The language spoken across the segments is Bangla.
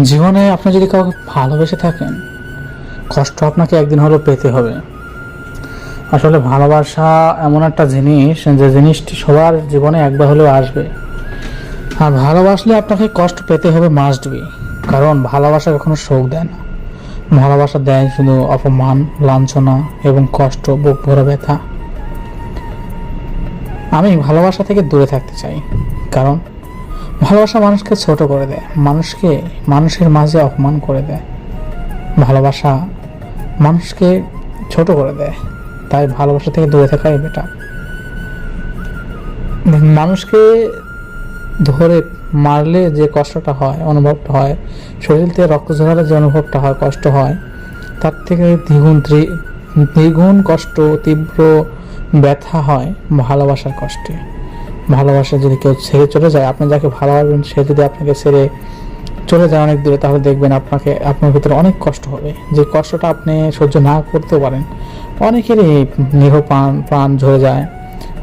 জীবনে আপনি যদি কাউকে ভালোবেসে থাকেন, কষ্ট আপনাকে একদিন হলেও পেতে হবে। আসলে ভালোবাসা এমন একটা জিনিস, যে জিনিসটি সবার জীবনে একবার হলেও আসবে। আর ভালোবাসলে আপনাকে কষ্ট পেতে হবে, মাস্ট বি। কারণ ভালোবাসা কখনো সুখ দেয় না, ভালোবাসা দেয় শুধু অপমান, লাঞ্ছনা এবং কষ্ট, বুক ভরা ব্যথা। আমি ভালোবাসা থেকে দূরে থাকতে চাই, কারণ ভালোবাসা মানুষকে ছোট করে দেয়, মানুষের মাঝে অপমান করে দেয়। ভালোবাসা মানুষকে ছোট করে দেয়, তাই ভালোবাসা থেকে দূরে থাকাই বেটার। মানুষকে ধরে মারলে যে কষ্টটা হয়, অনুভবটা হয়, শরীর থেকে রক্ত ঝরালে যে অনুভবটা হয়, কষ্ট হয়, তার থেকে দ্বিগুণ কষ্ট, তীব্র ব্যথা হয় ভালোবাসার কষ্টে। ভালোবাসা যদি কেউ ছেড়ে চলে যায়, আপনি যাকে ভালোবাসবেন সে যদি আপনাকে ছেড়ে চলে যায় অনেক দূরে, তাহলে দেখবেন আপনার ভিতরে অনেক কষ্ট হবে, যে কষ্টটা আপনি সহ্য না করতে পারেন। অনেকেরই নিরহ প্রাণ ঝরে যায়,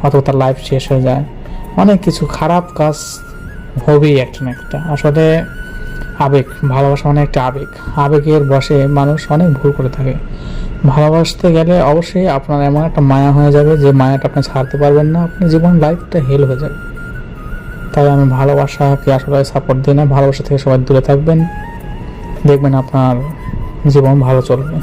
অথবা তার লাইফ শেষ হয়ে যায়। অনেক কিছু খারাপ কাজ হবেই একটা না একটা। আসলে আবেগ, ভালোবাসা মানে একটা আবেগের বশে মানুষ অনেক ভুল করে থাকে। ভালোবাসতে গেলে অবশ্যই আপনার এমন একটা মায়া হয়ে যাবে, যে মায়াটা আপনি ছাড়তে পারবেন না, আপনার জীবন লাইফটা হেল হয়ে যাবে। তাই আমি ভালোবাসাকে আসলে সাপোর্ট দিই না। ভালোবাসা থেকে সবাই দূরে থাকবেন, দেখবেন আপনার জীবন ভালো চলবে।